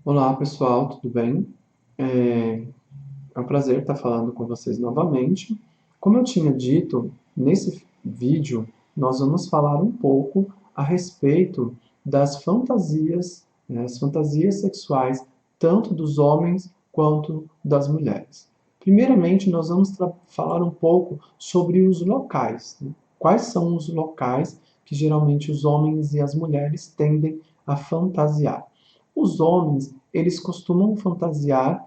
Olá pessoal, tudo bem? É um prazer estar falando com vocês novamente. Como eu tinha dito, nesse vídeo nós vamos falar um pouco a respeito das fantasias, né, as fantasias sexuais, tanto dos homens quanto das mulheres. Primeiramente, nós vamos falar um pouco sobre os locais, né? Quais são os locais que geralmente os homens e as mulheres tendem a fantasiar? Os homens, eles costumam fantasiar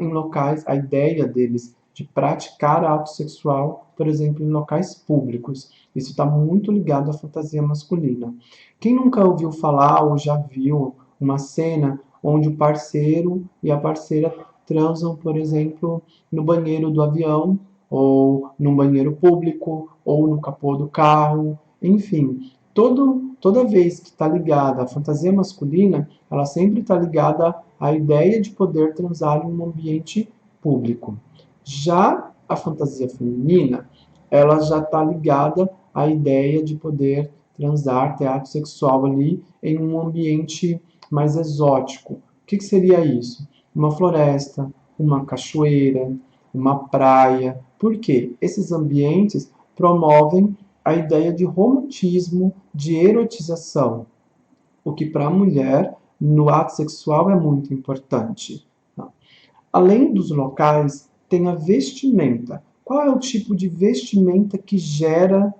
em locais, a ideia deles de praticar ato sexual, por exemplo, em locais públicos. Isso está muito ligado à fantasia masculina. Quem nunca ouviu falar ou já viu uma cena onde o parceiro e a parceira transam, por exemplo, no banheiro do avião, ou no banheiro público, ou no capô do carro, enfim, toda vez que está ligada à fantasia masculina, ela sempre está ligada à ideia de poder transar em um ambiente público. Já a fantasia feminina, ela já está ligada à ideia de poder transar, ter ato sexual ali em um ambiente mais exótico. O que seria isso? Uma floresta, uma cachoeira, uma praia. Por quê? Esses ambientes promovem a ideia de romantismo, de erotização, o que para a mulher no ato sexual é muito importante. Além dos locais, tem a vestimenta. Qual é o tipo de vestimenta que gera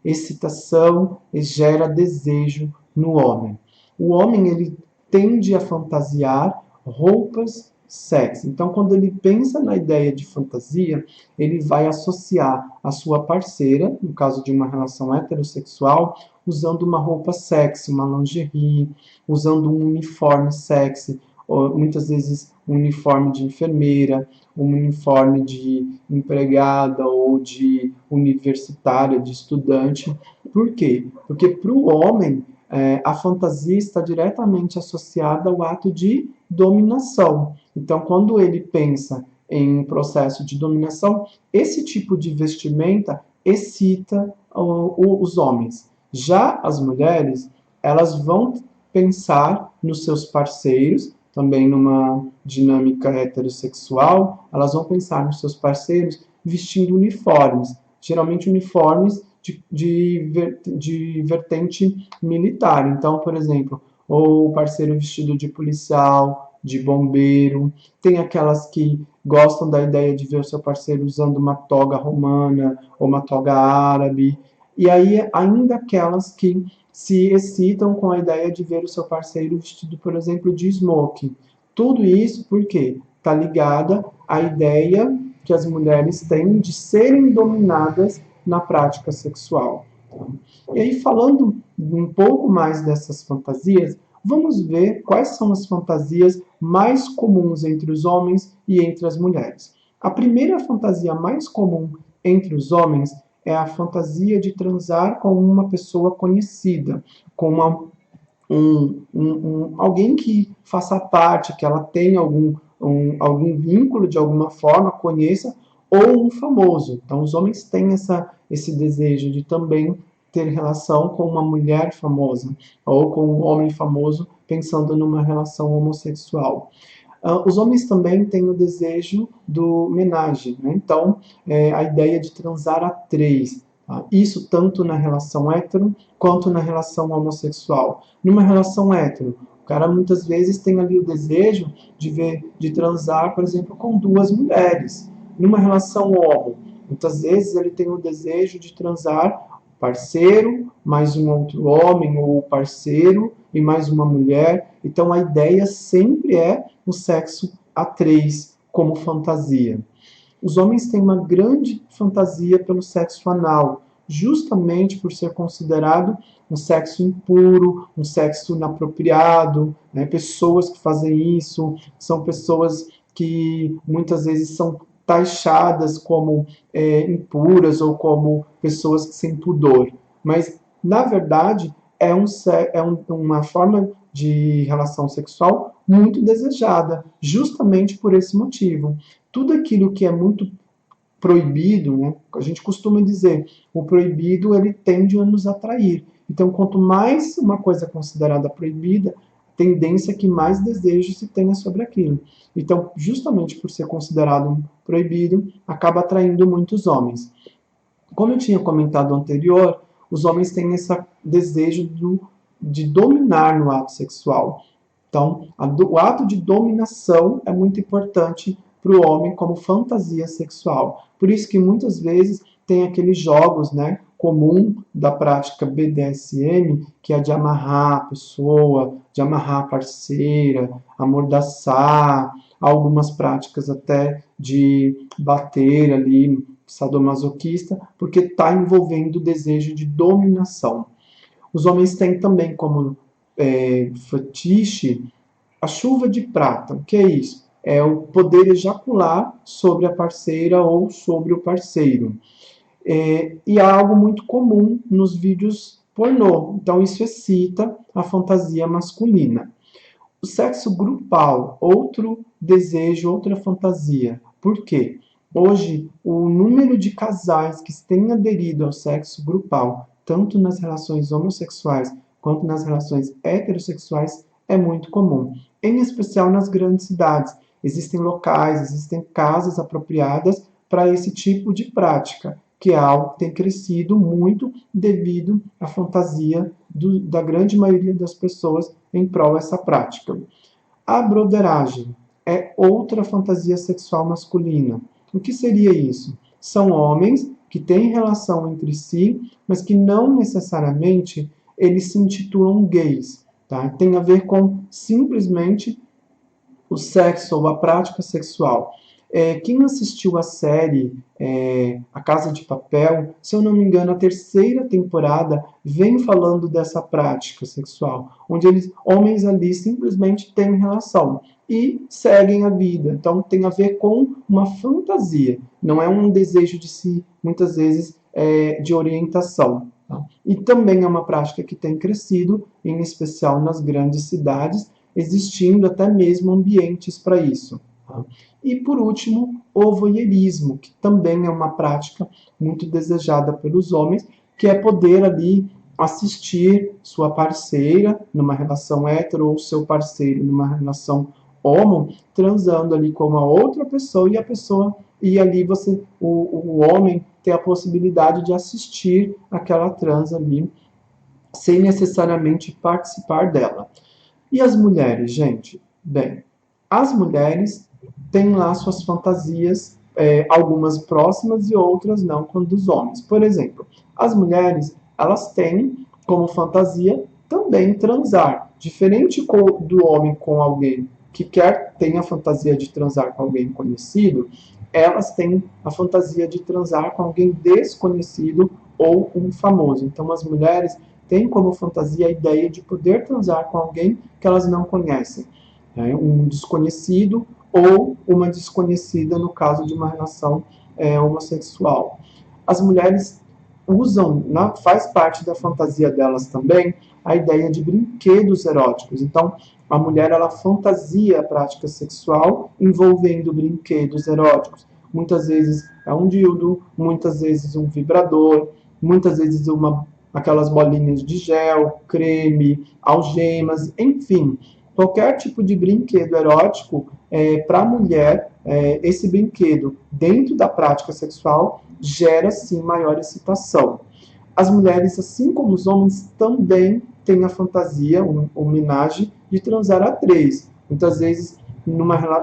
excitação e gera desejo no homem? O homem ele tende a fantasiar roupas sexy. Então, quando ele pensa na ideia de fantasia, ele vai associar a sua parceira, no caso de uma relação heterossexual, usando uma roupa sexy, uma lingerie, usando um uniforme sexy, ou, muitas vezes um uniforme de enfermeira, um uniforme de empregada ou de universitária, de estudante. Por quê? Porque para o homem, a fantasia está diretamente associada ao ato de dominação. Então, quando ele pensa em processo de dominação, esse tipo de vestimenta excita os homens. Já as mulheres, elas vão pensar nos seus parceiros, também numa dinâmica heterossexual, elas vão pensar nos seus parceiros vestindo uniformes, geralmente uniformes de vertente militar. Então, por exemplo, ou o parceiro vestido de policial, de bombeiro, tem aquelas que gostam da ideia de ver o seu parceiro usando uma toga romana ou uma toga árabe, e aí ainda aquelas que se excitam com a ideia de ver o seu parceiro vestido, por exemplo, de smoking. Tudo isso porque está ligada à ideia que as mulheres têm de serem dominadas na prática sexual. E aí, falando um pouco mais dessas fantasias, vamos ver quais são as fantasias mais comuns entre os homens e entre as mulheres. A primeira fantasia mais comum entre os homens é a fantasia de transar com uma pessoa conhecida, com alguém que faça parte, que ela tenha algum vínculo de alguma forma, conheça, ou um famoso. Então, os homens têm esse desejo de também ter relação com uma mulher famosa ou com um homem famoso, pensando numa relação homossexual. Os homens também têm o desejo do menage, né? Então, a ideia de transar a três. Tá? Isso tanto na relação hétero quanto na relação homossexual. Numa relação hétero, o cara muitas vezes tem ali o desejo de transar, por exemplo, com duas mulheres. Numa relação homo, muitas vezes ele tem o desejo de transar parceiro, mais um outro homem, ou parceiro e mais uma mulher. Então a ideia sempre é o sexo a três como fantasia. Os homens têm uma grande fantasia pelo sexo anal, justamente por ser considerado um sexo impuro, um sexo inapropriado, né? Pessoas que fazem isso são pessoas que muitas vezes são taxadas como impuras ou como pessoas sem pudor. Mas, na verdade, uma forma de relação sexual muito desejada, justamente por esse motivo. Tudo aquilo que é muito proibido, né, a gente costuma dizer, o proibido ele tende a nos atrair. Então, quanto mais uma coisa é considerada proibida, tendência que mais desejo se tenha sobre aquilo. Então, justamente por ser considerado proibido, acaba atraindo muitos homens. Como eu tinha comentado anterior, os homens têm esse desejo de dominar no ato sexual. Então, o ato de dominação é muito importante para o homem como fantasia sexual. Por isso que muitas vezes tem aqueles jogos, né, comum da prática BDSM, que é de amarrar a pessoa, de amarrar a parceira, amordaçar, algumas práticas até de bater ali, sadomasoquista, porque está envolvendo o desejo de dominação. Os homens têm também como fetiche a chuva de prata. O que é isso? É o poder ejacular sobre a parceira ou sobre o parceiro. E é algo muito comum nos vídeos pornô. Então isso excita a fantasia masculina. O sexo grupal, outro desejo, outra fantasia. Por quê? Hoje, o número de casais que têm aderido ao sexo grupal, tanto nas relações homossexuais quanto nas relações heterossexuais, é muito comum, em especial nas grandes cidades. Existem locais, existem casas apropriadas para esse tipo de prática, que é algo que tem crescido muito devido à fantasia da grande maioria das pessoas em prol dessa prática. A broderagem é outra fantasia sexual masculina. O que seria isso? São homens que têm relação entre si, mas que não necessariamente eles se intitulam gays. Tá? Tem a ver com simplesmente o sexo ou a prática sexual. Quem assistiu a série A Casa de Papel, se eu não me engano, a terceira temporada vem falando dessa prática sexual, onde homens ali simplesmente têm relação e seguem a vida. Então tem a ver com uma fantasia, não é um desejo de si, muitas vezes, de orientação. Tá? E também é uma prática que tem crescido, em especial nas grandes cidades, existindo até mesmo ambientes para isso. Tá? E por último, o voyeurismo, que também é uma prática muito desejada pelos homens, que é poder ali assistir sua parceira numa relação hétero ou seu parceiro numa relação homo, transando ali com uma outra pessoa e ali o homem tem a possibilidade de assistir aquela trans ali sem necessariamente participar dela. E as mulheres, gente? Bem, as mulheres têm lá suas fantasias, algumas próximas e outras não, quando dos homens. Por exemplo, as mulheres, elas têm como fantasia também transar. Diferente do homem com alguém que tem a fantasia de transar com alguém conhecido, elas têm a fantasia de transar com alguém desconhecido ou um famoso. Então, as mulheres têm como fantasia a ideia de poder transar com alguém que elas não conhecem. Um desconhecido ou uma desconhecida no caso de uma relação homossexual. As mulheres usam, faz parte da fantasia delas também, a ideia de brinquedos eróticos. Então, a mulher, ela fantasia a prática sexual envolvendo brinquedos eróticos. Muitas vezes é um dildo, muitas vezes um vibrador, muitas vezes aquelas bolinhas de gel, creme, algemas, enfim. Qualquer tipo de brinquedo erótico, para a mulher, esse brinquedo, dentro da prática sexual, gera, sim, maior excitação. As mulheres, assim como os homens, também têm a fantasia, o homenagem, de transar a três. Muitas vezes,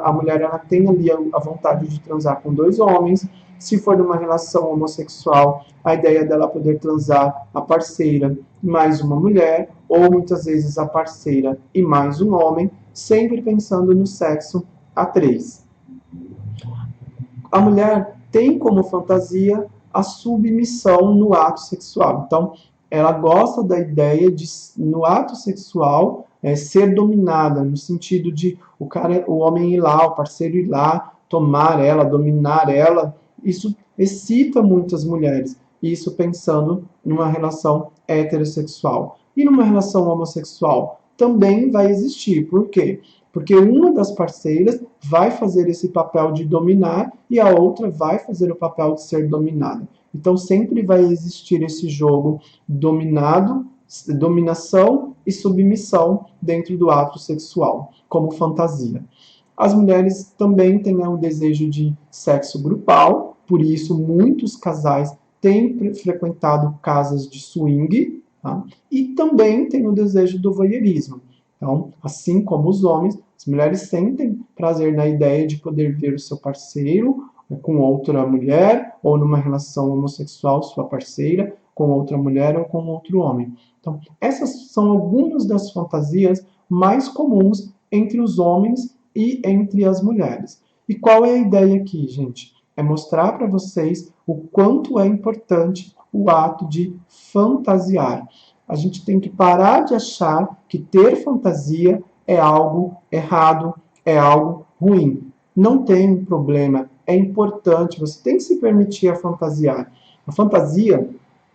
a mulher ela tem ali a vontade de transar com dois homens. Se for numa relação homossexual, a ideia dela poder transar a parceira mais uma mulher, ou muitas vezes a parceira e mais um homem, sempre pensando no sexo a três. A mulher tem como fantasia a submissão no ato sexual. Então, ela gosta da ideia de, no ato sexual, ser dominada, no sentido de o homem ir lá, o parceiro ir lá, tomar ela, dominar ela. Isso excita muitas mulheres. Isso pensando numa relação heterossexual. E numa relação homossexual também vai existir. Por quê? Porque uma das parceiras vai fazer esse papel de dominar e a outra vai fazer o papel de ser dominada. Então sempre vai existir esse jogo dominado dominação e submissão dentro do ato sexual, como fantasia. As mulheres também têm o desejo de sexo grupal, por isso muitos casais têm frequentado casas de swing, tá? E também têm o desejo do voyeurismo. Então, assim como os homens, as mulheres sentem prazer na ideia de poder ver o seu parceiro com outra mulher, ou numa relação homossexual, sua parceira, com outra mulher ou com outro homem. Então, essas são algumas das fantasias mais comuns entre os homens e entre as mulheres. E qual é a ideia aqui, gente? É mostrar para vocês o quanto é importante o ato de fantasiar. A gente tem que parar de achar que ter fantasia é algo errado, é algo ruim. Não tem problema, é importante, você tem que se permitir a fantasiar. A fantasia,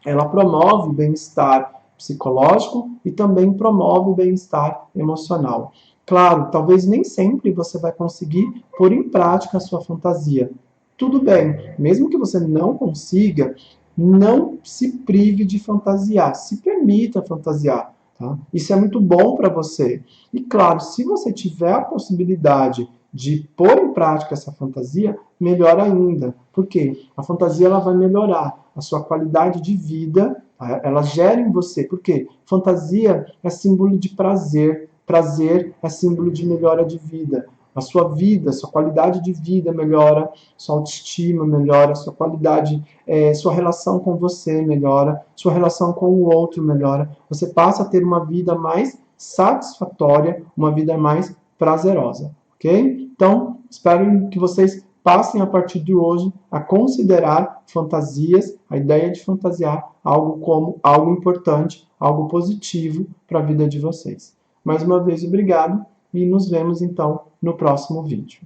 ela promove o bem-estar psicológico e também promove o bem-estar emocional. Claro, talvez nem sempre você vai conseguir pôr em prática a sua fantasia. Tudo bem, mesmo que você não consiga, não se prive de fantasiar, se permita fantasiar. Tá? Isso é muito bom para você. E claro, se você tiver a possibilidade de pôr em prática essa fantasia, melhor ainda. Porque a fantasia ela vai melhorar a sua qualidade de vida, tá? Ela gera em você. Porque fantasia é símbolo de prazer, prazer é símbolo de melhora de vida. A sua vida, sua qualidade de vida melhora, sua autoestima melhora, sua qualidade, sua relação com você melhora, sua relação com o outro melhora. Você passa a ter uma vida mais satisfatória, uma vida mais prazerosa, ok? Então, espero que vocês passem a partir de hoje a considerar fantasias, a ideia de fantasiar algo como algo importante, algo positivo para a vida de vocês. Mais uma vez, obrigado e nos vemos então no próximo vídeo.